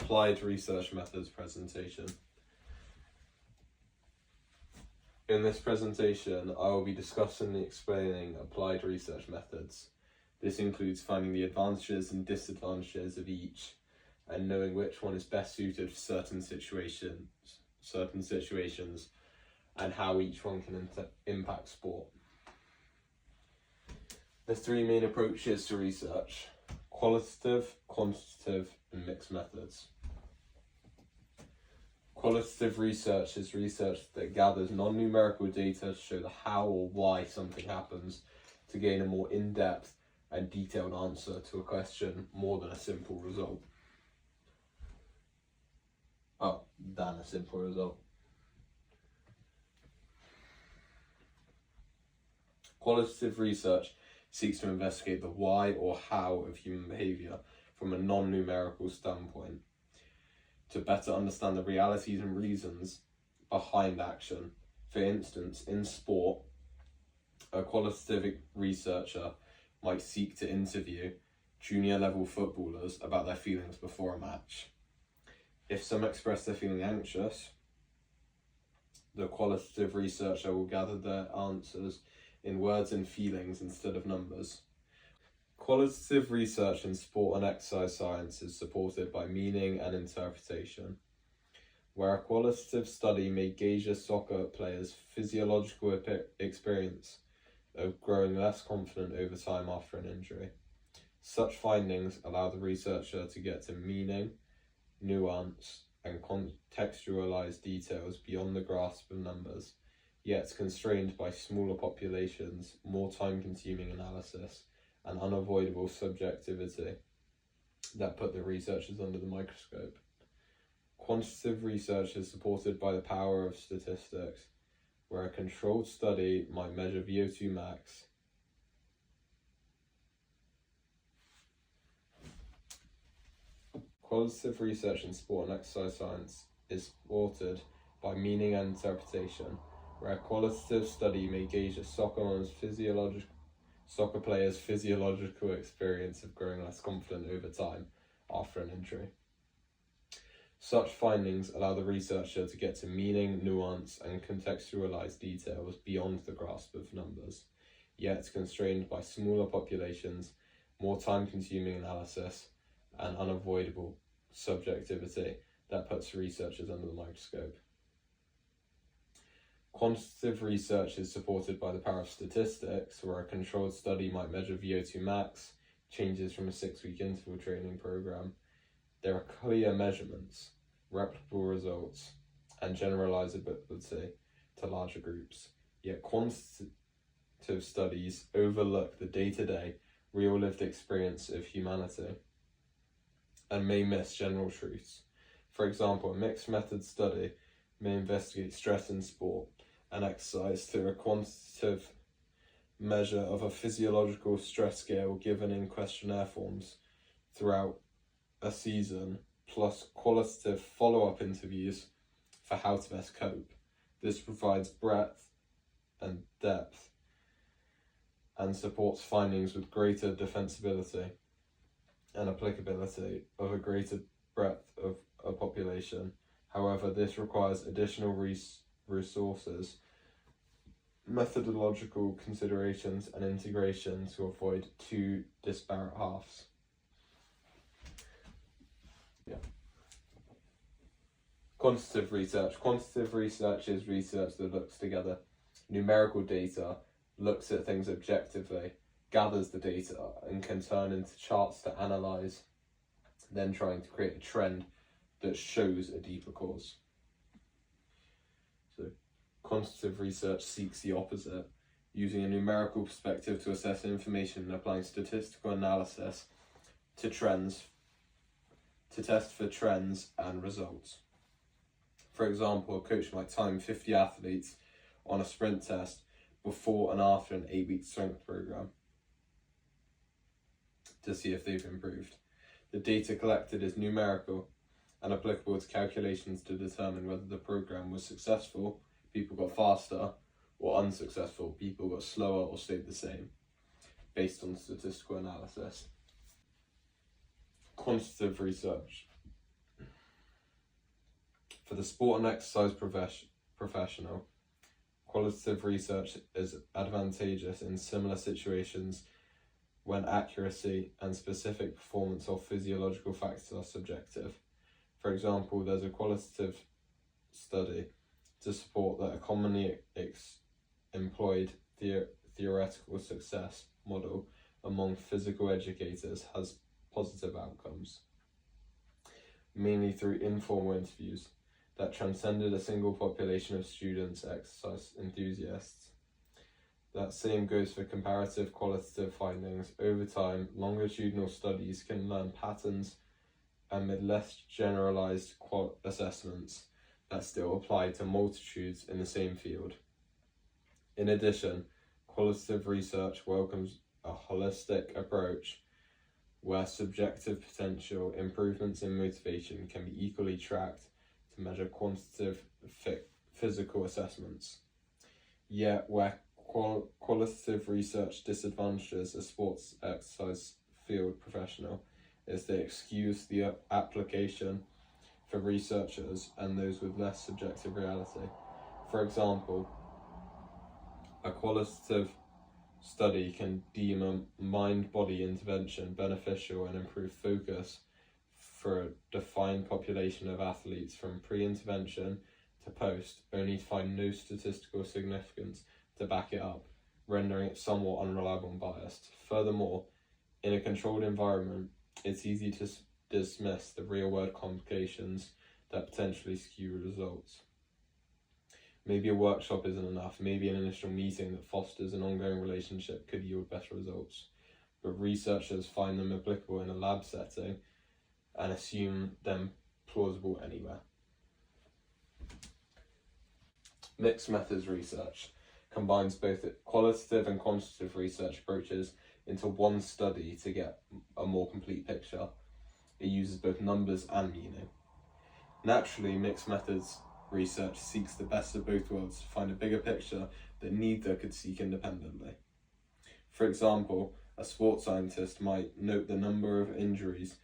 applied research methods presentation. In this presentation, I will be discussing and explaining applied research methods. This includes finding the advantages and disadvantages of each and knowing which one is best suited for certain situations, and how each one can impact sport. The three main approaches to research: qualitative, quantitative, and mixed methods. Qualitative research is research that gathers non-numerical data to show the how or why something happens, to gain a more in-depth and detailed answer to a question more than a simple result. Qualitative research seeks to investigate the why or how of human behaviour from a non-numerical standpoint, to better understand the realities and reasons behind action. For instance, in sport, a qualitative researcher might seek to interview junior level footballers about their feelings before a match. If some express they're feeling anxious, the qualitative researcher will gather their answers in words and feelings instead of numbers. Qualitative research in sport and exercise science is supported by meaning and interpretation. Where a qualitative study may gauge a soccer player's physiological experience of growing less confident over time after an injury. Such findings allow the researcher to get to meaning, nuance, and contextualize details beyond the grasp of numbers, yet constrained by smaller populations, more time-consuming analysis, and unavoidable subjectivity that put the researchers under the microscope. Quantitative research is supported by the power of statistics, where a controlled study might measure VO2 max, Qualitative research in sport and exercise science is supported by meaning and interpretation, where a qualitative study may gauge a soccer player's physiological experience of growing less confident over time after an injury. Such findings allow the researcher to get to meaning, nuance, and contextualize details beyond the grasp of numbers, yet constrained by smaller populations, more time-consuming analysis, and unavoidable subjectivity that puts researchers under the microscope. Quantitative research is supported by the power of statistics, where a controlled study might measure VO2 max, changes from a 6-week interval training program. There are clear measurements, replicable results, and generalizability to larger groups. Yet quantitative studies overlook the day-to-day, real-lived experience of humanity and may miss general truths. For example, a mixed method study may investigate stress in sport and exercise through a quantitative measure of a physiological stress scale given in questionnaire forms throughout a season, plus qualitative follow-up interviews for how to best cope. This provides breadth and depth and supports findings with greater defensibility and applicability of a greater breadth of a population. However, this requires additional resources, methodological considerations, and integration to avoid two disparate halves. Quantitative research. Quantitative research is research that looks together numerical data, looks at things objectively, gathers the data, and can turn into charts to analyze, then trying to create a trend that shows a deeper cause. So, quantitative research seeks the opposite, using a numerical perspective to assess information and applying statistical analysis to trends, to test for trends and results. For example, a coach might time 50 athletes on a sprint test before and after an 8-week strength program to see if they've improved. The data collected is numerical and applicable to calculations to determine whether the program was successful, people got faster, or unsuccessful, people got slower or stayed the same, based on statistical analysis. Quantitative research. For the sport and exercise professional, qualitative research is advantageous in similar situations when accuracy and specific performance or physiological factors are subjective. For example, there's a qualitative study to support that a commonly employed theoretical success model among physical educators has positive outcomes, mainly through informal interviews that transcended a single population of students, exercise enthusiasts. That same goes for comparative qualitative findings. Over time, longitudinal studies can learn patterns amid less generalized assessments that still apply to multitudes in the same field. In addition, qualitative research welcomes a holistic approach where subjective potential improvements in motivation can be equally tracked to measure quantitative physical assessments. Yet, where qualitative research disadvantages a sports exercise field professional is they excuse the application for researchers and those with less subjective reality. For example, a qualitative study can deem a mind-body intervention beneficial and improve focus for a defined population of athletes from pre-intervention to post, only to find no statistical significance to back it up, rendering it somewhat unreliable and biased. Furthermore, in a controlled environment, it's easy to dismiss the real-world complications that potentially skew results. Maybe a workshop isn't enough, maybe an initial meeting that fosters an ongoing relationship could yield better results, but researchers find them applicable in a lab setting and assume them plausible anywhere. Mixed methods research combines both qualitative and quantitative research approaches into one study to get a more complete picture. It uses both numbers and meaning. Naturally, mixed methods research seeks the best of both worlds to find a bigger picture that neither could seek independently. For example, a sports scientist might note the number of injuries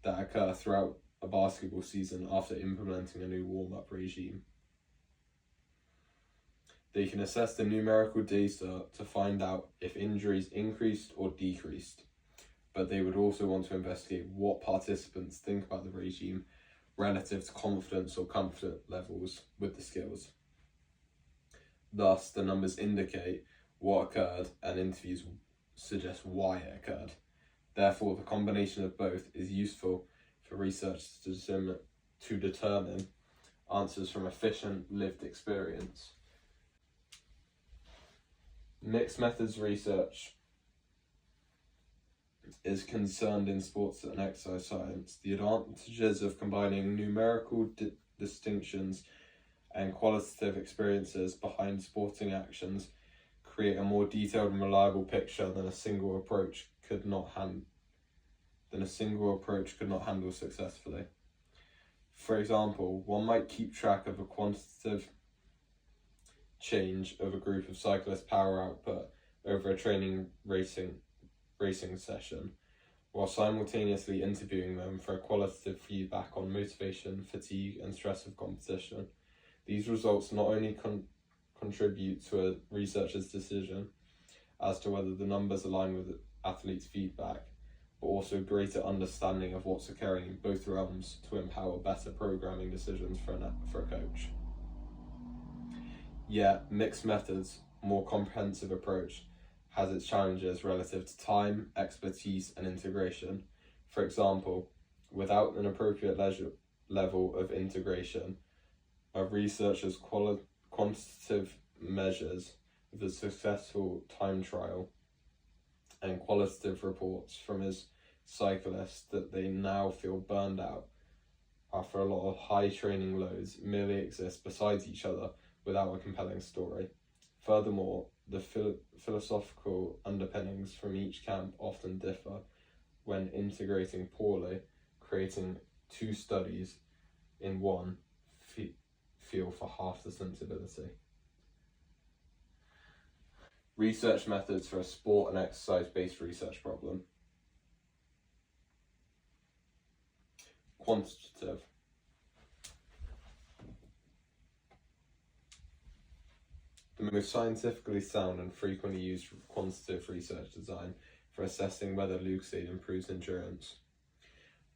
that occur throughout a basketball season after implementing a new warm-up regime. They can assess the numerical data to find out if injuries increased or decreased, but they would also want to investigate what participants think about the regime relative to confidence or comfort levels with the skills. Thus, the numbers indicate what occurred and interviews suggest why it occurred. Therefore, the combination of both is useful for research to determine answers from efficient lived experience. Mixed methods research is concerned in sports and exercise science. The advantages of combining numerical distinctions and qualitative experiences behind sporting actions create a more detailed and reliable picture than a single approach could not handle successfully. For example, one might keep track of a quantitative change of a group of cyclists' power output over a training racing session, while simultaneously interviewing them for qualitative feedback on motivation, fatigue, and stress of competition. These results not only contribute to a researcher's decision as to whether the numbers align with the athlete's feedback, but also greater understanding of what's occurring in both realms to empower better programming decisions for a coach. Yet, mixed methods, more comprehensive approach, has its challenges relative to time, expertise, and integration. For example, without an appropriate level of integration, a researcher's quantitative measures of the successful time trial and qualitative reports from his cyclists that they now feel burned out after a lot of high training loads merely exist beside each other without a compelling story. Furthermore, the philosophical underpinnings from each camp often differ when integrating poorly, creating two studies in one feel for half the sensibility. Research methods for a sport and exercise-based research problem. Quantitative. The most scientifically sound and frequently used quantitative research design for assessing whether Lucozade improves endurance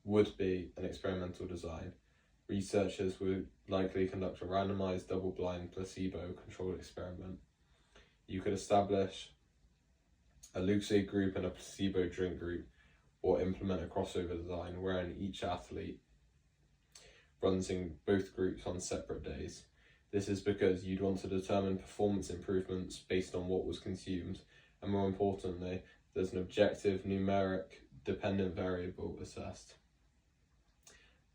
would be an experimental design. Researchers would likely conduct a randomized, double-blind, placebo-controlled experiment. You could establish a Lucozade group and a placebo drink group, or implement a crossover design wherein each athlete runs in both groups on separate days. This is because you'd want to determine performance improvements based on what was consumed, and more importantly, there's an objective numeric dependent variable assessed.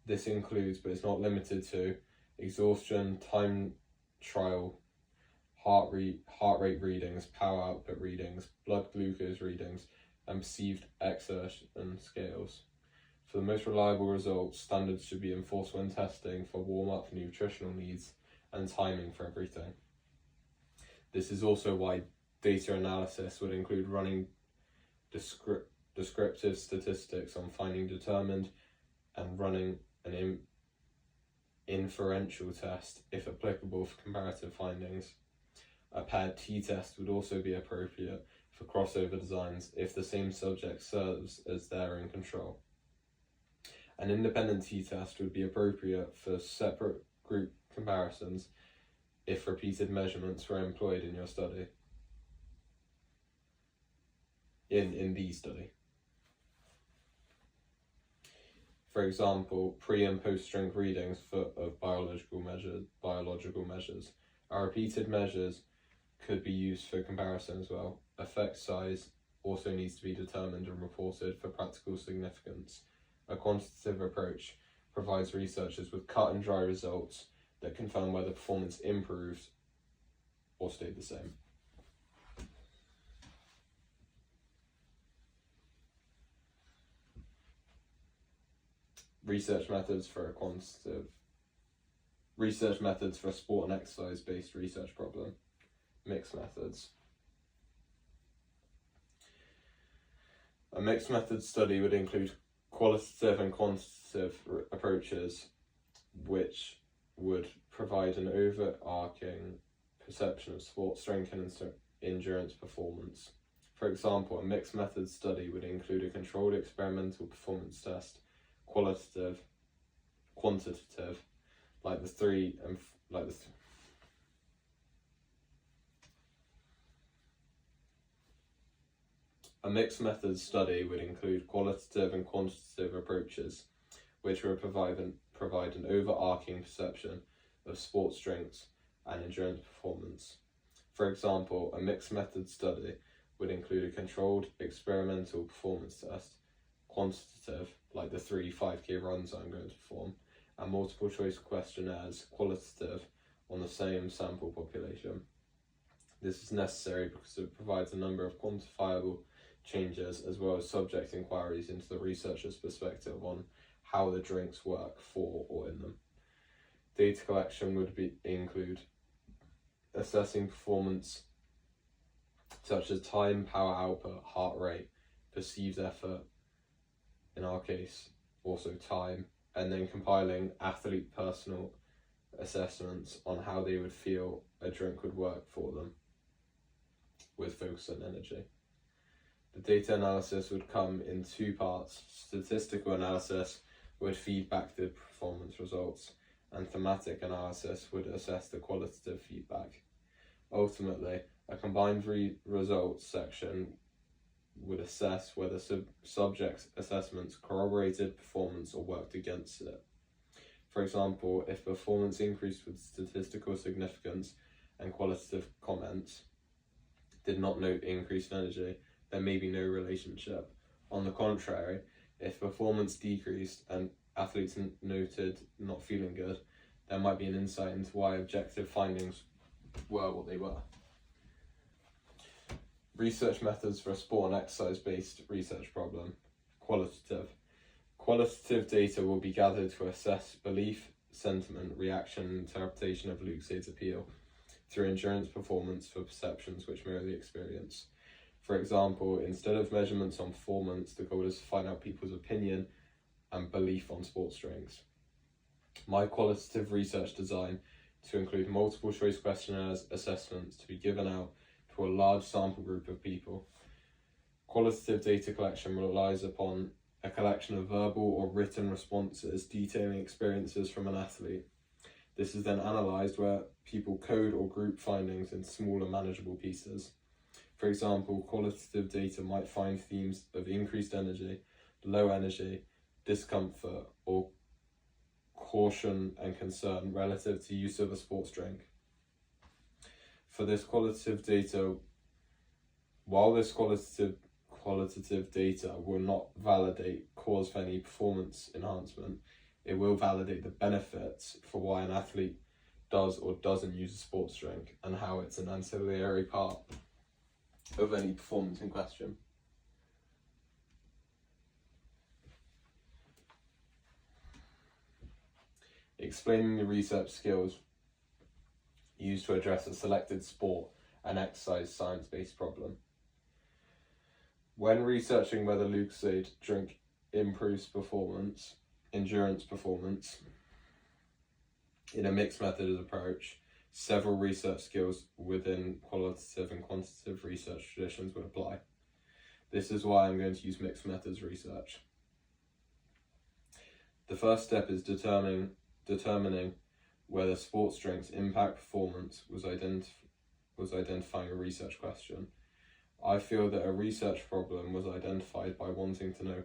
This includes, but it's not limited to, exhaustion, time trial, heart rate readings, power output readings, blood glucose readings, and perceived exertion scales. For the most reliable results, standards should be enforced when testing for warm-up, nutritional needs, and timing for everything. This is also why data analysis would include running descriptive statistics on finding determined and running an inferential test, if applicable, for comparative findings. A paired t-test would also be appropriate for crossover designs if the same subject serves as their own control. An independent t-test would be appropriate for separate group comparisons if repeated measurements were employed in your study. In the study. For example, pre- and post-strength readings of biological measures. Our repeated measures could be used for comparison as well. Effect size also needs to be determined and reported for practical significance. A quantitative approach provides researchers with cut and dry results that confirm whether performance improved or stayed the same. Research methods for a sport and exercise based research problem. Mixed methods. A mixed method study would include qualitative and quantitative approaches, which would provide an overarching perception of sport strength and endurance performance. For example, a mixed method study would include a controlled experimental performance test, quantitative, A mixed methods study would include qualitative and quantitative approaches, which would provide an overarching perception of sport strengths and endurance performance. For example, a mixed method study would include a controlled experimental performance test, quantitative, like the 3 5K runs I'm going to perform, and multiple choice questionnaires, qualitative, on the same sample population. This is necessary because it provides a number of quantifiable changes as well as subject inquiries into the researcher's perspective on how the drinks work for or in them. Data collection would include assessing performance such as time, power output, heart rate, perceived effort, in our case also time, and then compiling athlete personal assessments on how they would feel a drink would work for them with focus and energy. The data analysis would come in 2 parts. Statistical analysis would feed back the performance results, and thematic analysis would assess the qualitative feedback. Ultimately, a combined results section would assess whether subject assessments corroborated performance or worked against it. For example, if performance increased with statistical significance and qualitative comments did not note increased energy, there may be no relationship. On the contrary, if performance decreased and athletes noted not feeling good, there might be an insight into why objective findings were what they were. Research methods for a sport and exercise-based research problem. Qualitative. Qualitative data will be gathered to assess belief, sentiment, reaction, and interpretation of Lucozade's appeal through endurance performance for perceptions which mirror the experience. For example, instead of measurements on performance, the goal is to find out people's opinion and belief on sports drinks. My qualitative research design to include multiple choice questionnaires assessments to be given out to a large sample group of people. Qualitative data collection relies upon a collection of verbal or written responses detailing experiences from an athlete. This is then analysed where people code or group findings in smaller manageable pieces. For example, qualitative data might find themes of increased energy, low energy, discomfort, or caution and concern relative to use of a sports drink. For this qualitative data, while this qualitative data will not validate cause for any performance enhancement, it will validate the benefits for why an athlete does or doesn't use a sports drink and how it's an ancillary part of any performance in question. Explaining the research skills used to address a selected sport and exercise science-based problem. When researching whether Lucozade drink improves endurance performance, in a mixed methods approach, several research skills within qualitative and quantitative research traditions would apply. This is why I'm going to use mixed methods research. The first step is determining whether sports drinks impact performance was identifying a research question. I feel that a research problem was identified by wanting to know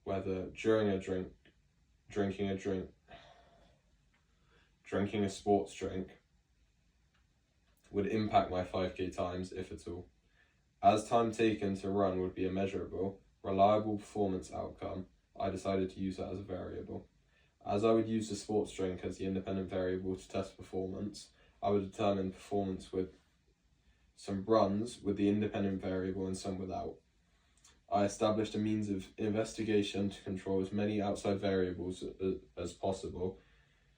whether drinking a sports drink would impact my 5k times, if at all. As time taken to run would be a measurable, reliable performance outcome, I decided to use that as a variable. As I would use the sports drink as the independent variable to test performance, I would determine performance with some runs with the independent variable and some without. I established a means of investigation to control as many outside variables as possible,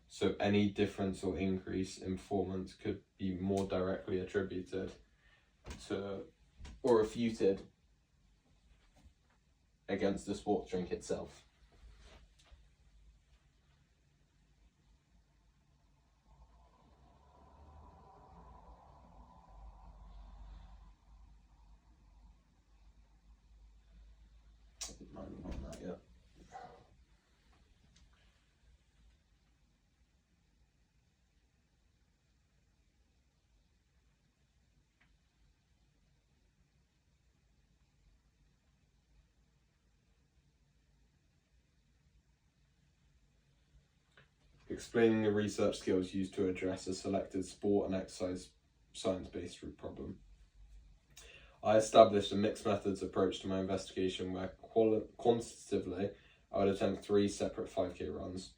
so any difference or increase in performance could be more directly attributed to or refuted against the sports drink itself. Explaining the research skills used to address a selected sport and exercise science-based problem. I established a mixed methods approach to my investigation where quantitatively I would attempt 3 separate 5k runs.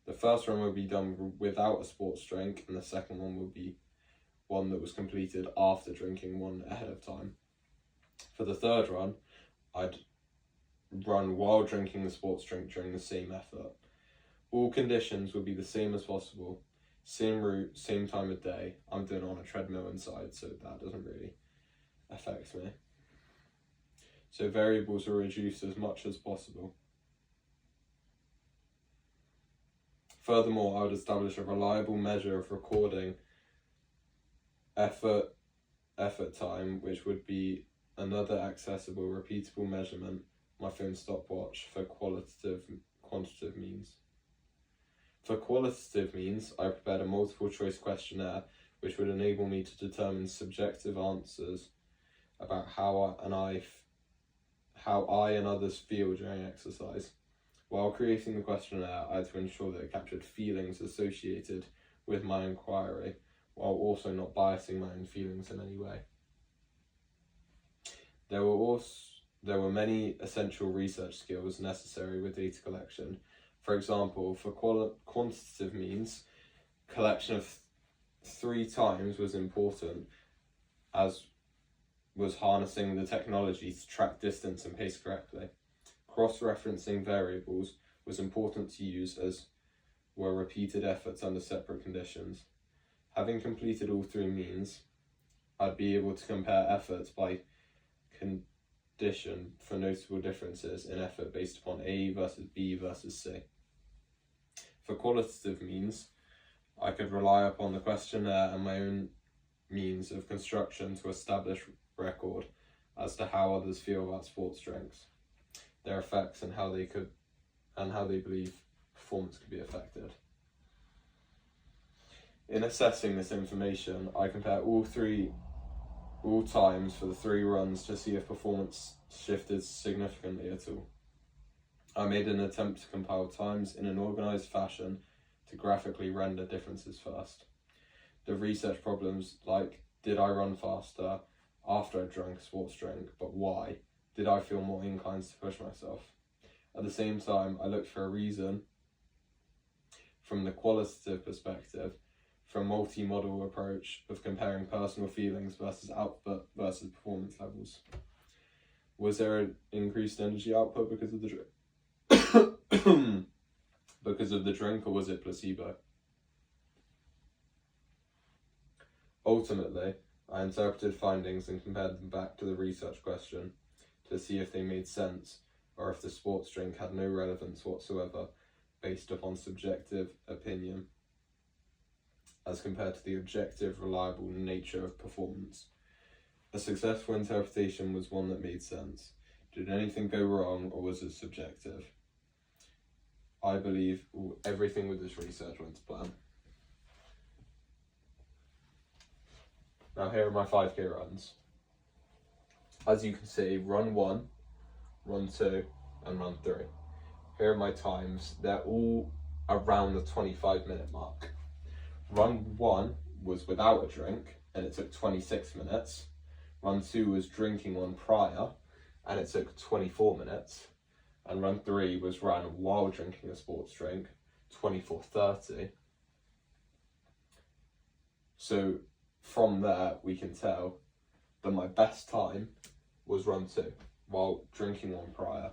The first run would be done without a sports drink, and the second one would be one that was completed after drinking one ahead of time. For the third run, I'd run while drinking the sports drink during the same effort. All conditions would be the same as possible, same route, same time of day. I'm doing it on a treadmill inside, so that doesn't really affect me. So variables are reduced as much as possible. Furthermore, I would establish a reliable measure of recording effort time, which would be another accessible, repeatable measurement, my phone stopwatch, for quantitative means. For qualitative means, I prepared a multiple choice questionnaire which would enable me to determine subjective answers about how I and others feel during exercise. While creating the questionnaire, I had to ensure that it captured feelings associated with my inquiry, while also not biasing my own feelings in any way. There were many essential research skills necessary with data collection. For example, for quantitative means, collection of 3 times was important, as was harnessing the technology to track distance and pace correctly. Cross-referencing variables was important to use, as were repeated efforts under separate conditions. Having completed all 3 means, I'd be able to compare efforts by condition for noticeable differences in effort based upon A versus B versus C. For qualitative means, I could rely upon the questionnaire and my own means of construction to establish record as to how others feel about sports drinks, their effects, and how they believe performance could be affected. In assessing this information, I compare all times for the 3 runs to see if performance shifted significantly at all. I made an attempt to compile times in an organised fashion to graphically render differences first. The research problems like, did I run faster after I drank a sports drink, but why? Did I feel more inclined to push myself? At the same time, I looked for a reason from the qualitative perspective, from a multi-model approach of comparing personal feelings versus output versus performance levels. Was there an increased energy output because of the drink? Because of the drink, or was it placebo? Ultimately, I interpreted findings and compared them back to the research question to see if they made sense or if the sports drink had no relevance whatsoever based upon subjective opinion as compared to the objective, reliable nature of performance. A successful interpretation was one that made sense. Did anything go wrong, or was it subjective? I believe everything with this research went to plan. Now here are my 5k runs. As you can see, run 1, run 2, and run 3. Here are my times. They're all around the 25-minute mark. Run 1 was without a drink, and it took 26 minutes. Run 2 was drinking one prior, and it took 24 minutes. And run 3 was run while drinking a sports drink, 24:30. So from there, we can tell that my best time was run 2, while drinking one prior.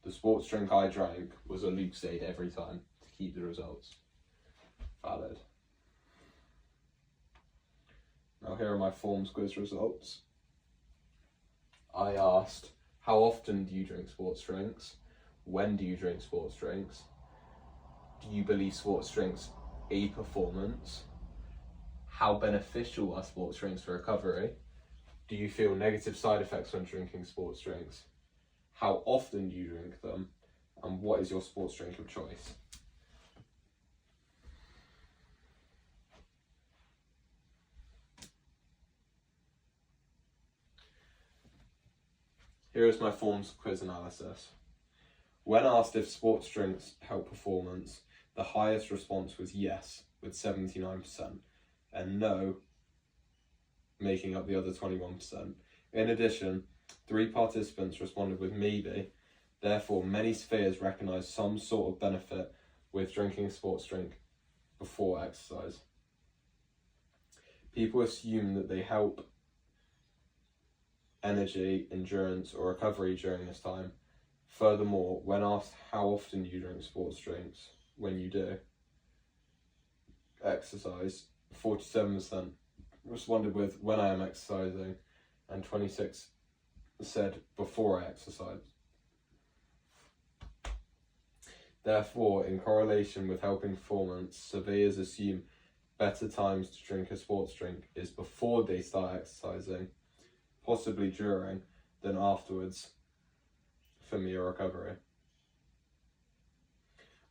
The sports drink I drank was a Lucozade every time to keep the results valid. Now here are my forms quiz results. I asked, how often do you drink sports drinks? When do you drink sports drinks? Do you believe sports drinks aid performance? How beneficial are sports drinks for recovery? Do you feel negative side effects when drinking sports drinks? How often do you drink them? And what is your sports drink of choice? Here is my forms quiz analysis. When asked if sports drinks help performance, the highest response was yes, with 79%, and no, making up the other 21%. In addition, 3 participants responded with maybe. Therefore, many spheres recognise some sort of benefit with drinking a sports drink before exercise. People assume that they help energy, endurance, or recovery during this time. Furthermore, when asked how often do you drink sports drinks when you do exercise, 47% responded with when I am exercising, and 26% said before I exercise. Therefore, in correlation with helping performance, surveyors assume better times to drink a sports drink is before they start exercising, possibly during, than afterwards for mere recovery.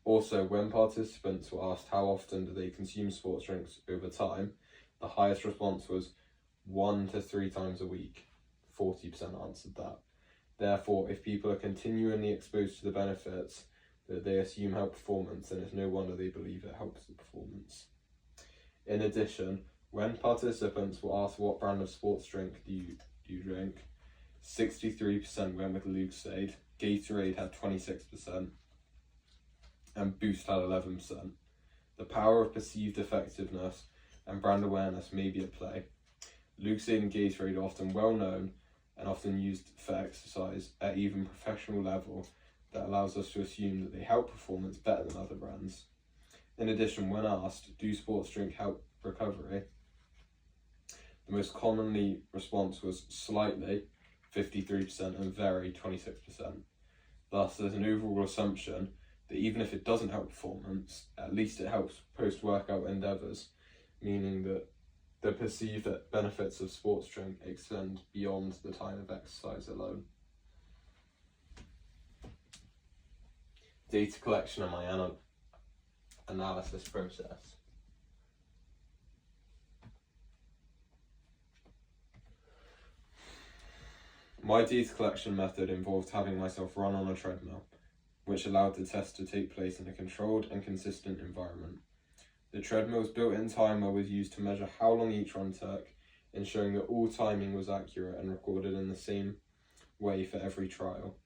Also, when participants were asked how often do they consume sports drinks over time, the highest response was 1 to 3 times a week. 40% answered that. Therefore, if people are continually exposed to the benefits that they assume help performance, then it's no wonder they believe it helps the performance. In addition, when participants were asked what brand of sports drink do you drink, 63% went with Lucozade, Gatorade had 26%, and Boost had 11%. The power of perceived effectiveness and brand awareness may be at play. Lucozade and Gatorade are often well known and often used for exercise at even professional level that allows us to assume that they help performance better than other brands. In addition, when asked, do sports drink help recovery? The most commonly response was slightly, 53%, and very, 26%. Thus, there's an overall assumption that even if it doesn't help performance, at least it helps post-workout endeavours, meaning that the perceived benefits of sports drink extend beyond the time of exercise alone. Data collection and my analysis process. My data collection method involved having myself run on a treadmill, which allowed the test to take place in a controlled and consistent environment. The treadmill's built-in timer was used to measure how long each run took, ensuring that all timing was accurate and recorded in the same way for every trial.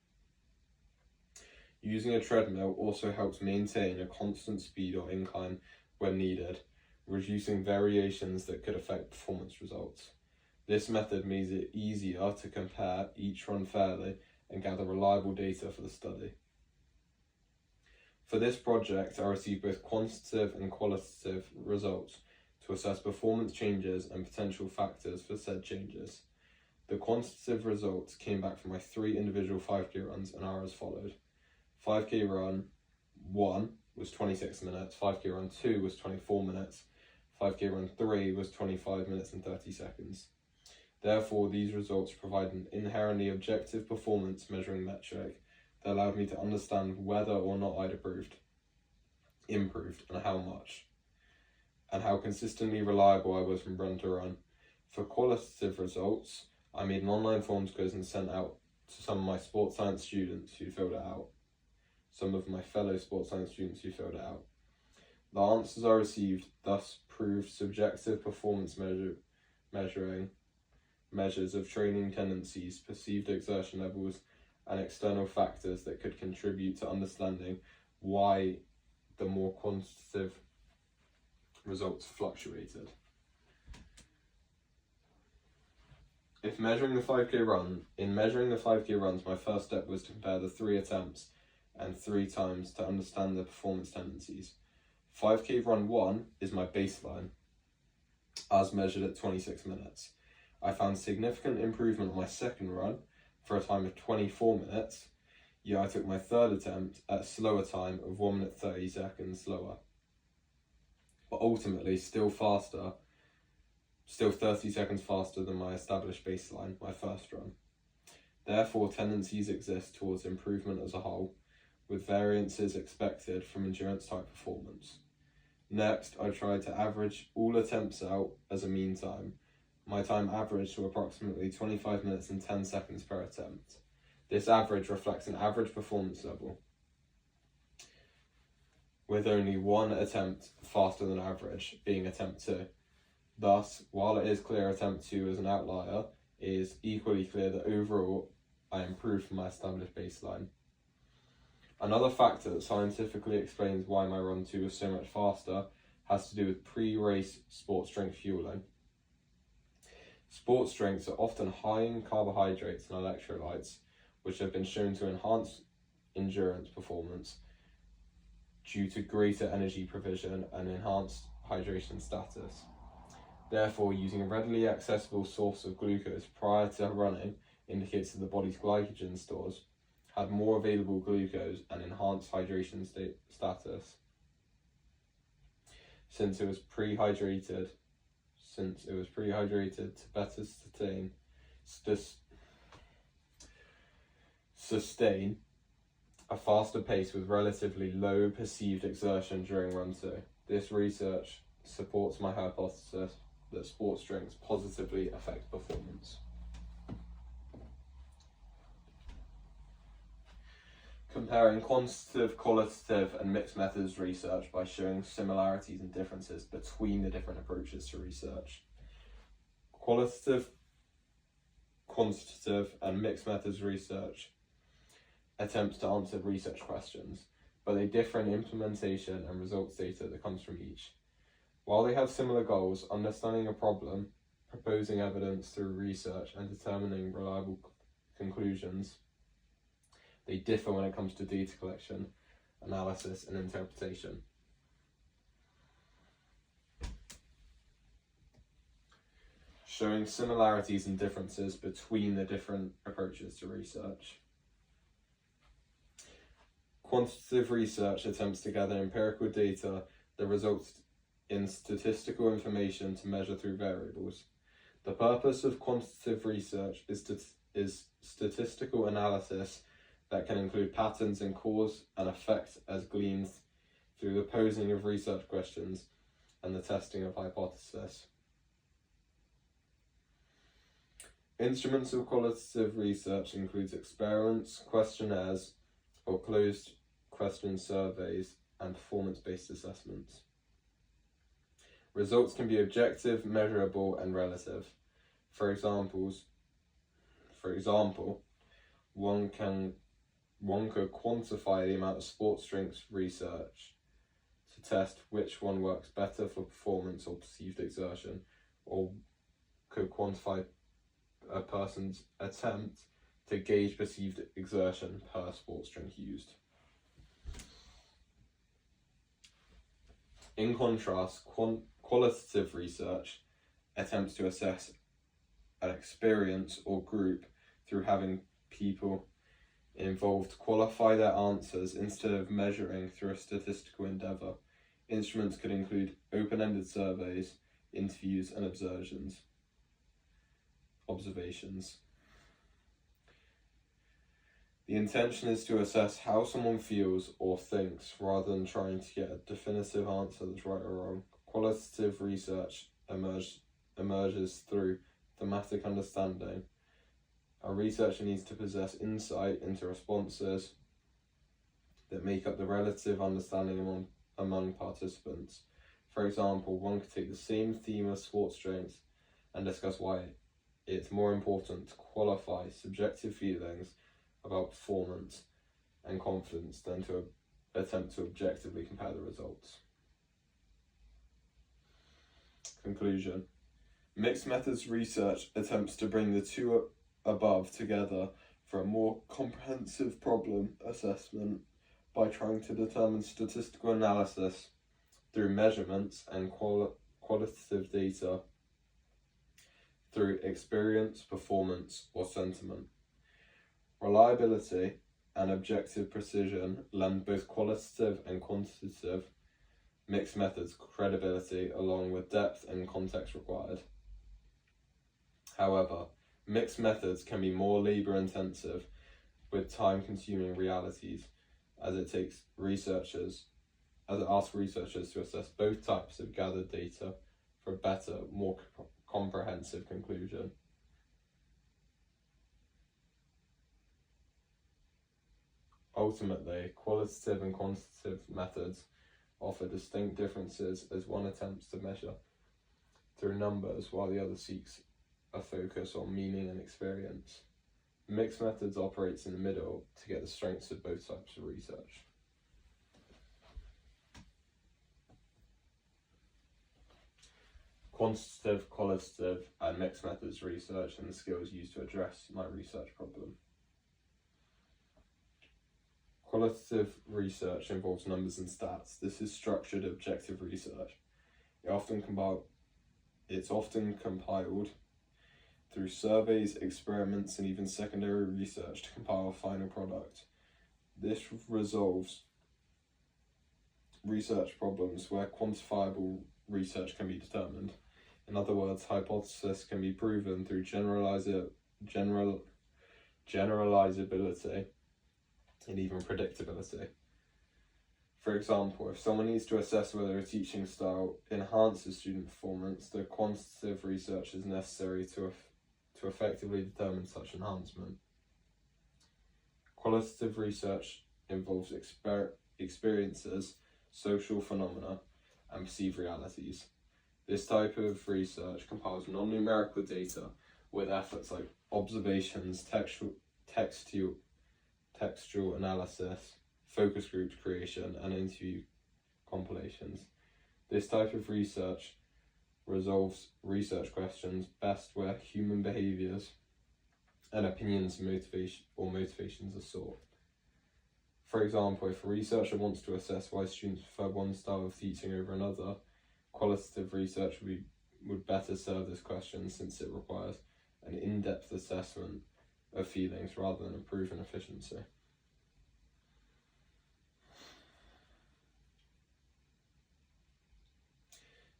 Using a treadmill also helps maintain a constant speed or incline when needed, reducing variations that could affect performance results. This method makes it easier to compare each run fairly and gather reliable data for the study. For this project, I received both quantitative and qualitative results to assess performance changes and potential factors for said changes. The quantitative results came back from my 3 individual 5k runs and are as followed. 5k run 1 was 26 minutes, 5k run 2 was 24 minutes, 5k run 3 was 25 minutes and 30 seconds. Therefore, these results provide an inherently objective performance measuring metric that allowed me to understand whether or not I'd improved, and how much, and how consistently reliable I was from run to run. For qualitative results, I made an online forms quiz and sent out to some of my sports science students who filled it out. Some of my fellow sports science students who filled it out. The answers I received thus proved subjective performance measures of training tendencies, perceived exertion levels, and external factors that could contribute to understanding why the more quantitative results fluctuated. In measuring the 5k runs, my first step was to compare the 3 attempts and 3 times to understand the performance tendencies. 5k run 1 is my baseline, as measured at 26 minutes. I found significant improvement on my second run for a time of 24 minutes, yet I took my third attempt at a slower time of 1 minute 30 seconds slower. But ultimately still 30 seconds faster than my established baseline, my first run. Therefore, tendencies exist towards improvement as a whole, with variances expected from endurance type performance. Next, I tried to average all attempts out as a mean time. My time averaged to approximately 25 minutes and 10 seconds per attempt. This average reflects an average performance level, with only 1 attempt faster than average, being attempt 2. Thus, while it is clear attempt 2 is an outlier, it is equally clear that overall I improved from my established baseline. Another factor that scientifically explains why my run 2 was so much faster has to do with pre-race sports drink fueling. Sports drinks are often high in carbohydrates and electrolytes, which have been shown to enhance endurance performance due to greater energy provision and enhanced hydration status. Therefore, using a readily accessible source of glucose prior to running indicates that the body's glycogen stores had more available glucose and enhanced hydration status. Since it was prehydrated to better sustain a faster pace with relatively low perceived exertion during run 2. This research supports my hypothesis that sports drinks positively affect performance. Comparing quantitative, qualitative, and mixed methods research by showing similarities and differences between the different approaches to research. Qualitative, quantitative, and mixed methods research attempts to answer research questions, but they differ in implementation and results data that comes from each. While they have similar goals, understanding a problem, proposing evidence through research, and determining reliable conclusions, they differ when it comes to data collection, analysis, and interpretation. Showing similarities and differences between the different approaches to research. Quantitative research attempts to gather empirical data that results in statistical information to measure through variables. The purpose of quantitative research is statistical analysis that can include patterns in cause and effect as gleaned through the posing of research questions and the testing of hypotheses. Instruments of qualitative research includes experiments, questionnaires, or closed question surveys, and performance-based assessments. Results can be objective, measurable, and relative. For example, one could quantify the amount of sports drinks research to test which one works better for performance or perceived exertion, or could quantify a person's attempt to gauge perceived exertion per sports drink used. In contrast, qualitative research attempts to assess an experience or group through having people involved qualify their answers instead of measuring through a statistical endeavour. Instruments could include open-ended surveys, interviews, and observations. The intention is to assess how someone feels or thinks rather than trying to get a definitive answer that's right or wrong. Qualitative research emerges through thematic understanding. A researcher needs to possess insight into responses that make up the relative understanding among participants. For example, one could take the same theme of sports drinks and discuss why it's more important to qualify subjective feelings about performance and confidence than to attempt to objectively compare the results. Conclusion. Mixed methods research attempts to bring the two above together for a more comprehensive problem assessment by trying to determine statistical analysis through measurements and qualitative data through experience, performance, or sentiment. Reliability and objective precision lend both qualitative and quantitative mixed methods credibility along with depth and context required. However, mixed methods can be more labour-intensive with time-consuming realities as it asks researchers to assess both types of gathered data for a better, more comprehensive conclusion. Ultimately, qualitative and quantitative methods offer distinct differences as one attempts to measure through numbers while the other seeks a focus on meaning and experience. Mixed methods operates in the middle to get the strengths of both types of research. Quantitative, qualitative, and mixed methods research and the skills used to address my research problem. Qualitative research involves numbers and stats. This is structured objective research. It's often compiled through surveys, experiments, and even secondary research to compile a final product. This resolves research problems where quantifiable research can be determined. In other words, hypothesis can be proven through generalizability and even predictability. For example, if someone needs to assess whether a teaching style enhances student performance, the quantitative research is necessary to effectively determine such enhancement. Qualitative research involves experiences, social phenomena, and perceived realities. This type of research compiles non-numerical data with efforts like observations, textual analysis, focus group creation, and interview compilations. This type of research resolves research questions best where human behaviours and opinions motivations are sought. For example, if a researcher wants to assess why students prefer one style of teaching over another, qualitative research would better serve this question since it requires an in-depth assessment of feelings rather than a proven efficiency.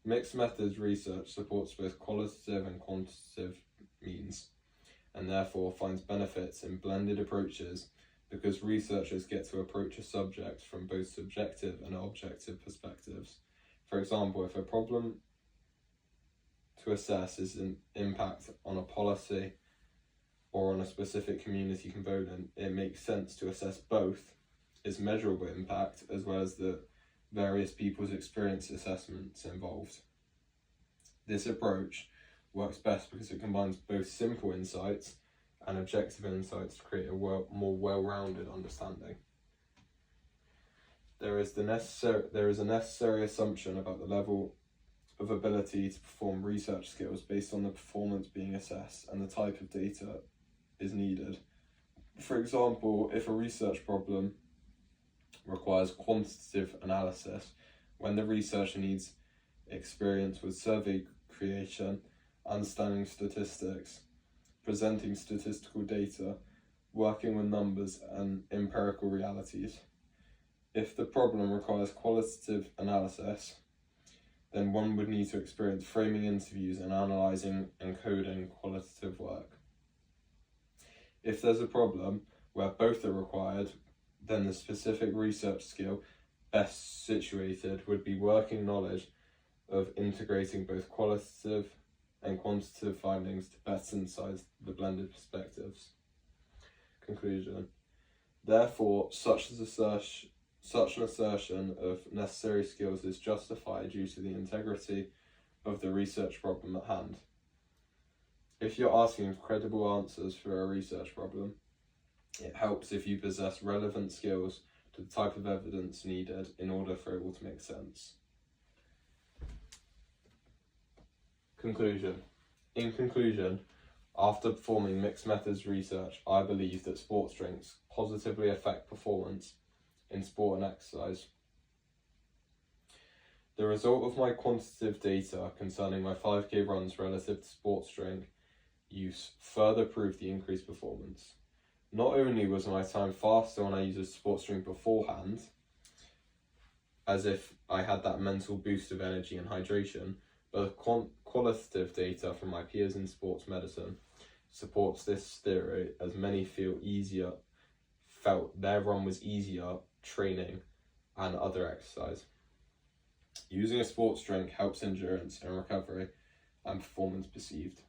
Mixed methods research supports both qualitative and quantitative means, and therefore finds benefits in blended approaches because researchers get to approach a subject from both subjective and objective perspectives. For example, if a problem to assess is an impact on a policy or on a specific community component, it makes sense to assess both its measurable impact as well as the various people's experience assessments involved. This approach works best because it combines both simple insights and objective insights to create a more well-rounded understanding. There is a necessary assumption about the level of ability to perform research skills based on the performance being assessed and the type of data is needed. For example, if a research problem requires quantitative analysis, when the researcher needs experience with survey creation, understanding statistics, presenting statistical data, working with numbers and empirical realities. If the problem requires qualitative analysis, then one would need to experience framing interviews and analysing and coding qualitative work. If there's a problem where both are required, then the specific research skill best situated would be working knowledge of integrating both qualitative and quantitative findings to better synthesize the blended perspectives. Conclusion. Therefore, such an assertion of necessary skills is justified due to the integrity of the research problem at hand. If you're asking for credible answers for a research problem, it helps if you possess relevant skills to the type of evidence needed in order for it all to make sense. Conclusion. In conclusion, after performing mixed methods research, I believe that sports drinks positively affect performance in sport and exercise. The result of my quantitative data concerning my 5k runs relative to sports drink use further proved the increased performance. Not only was my time faster when I used a sports drink beforehand, as if I had that mental boost of energy and hydration, but qualitative data from my peers in sports medicine supports this theory, as many felt their run was easier training and other exercise. Using a sports drink helps endurance and recovery and performance perceived.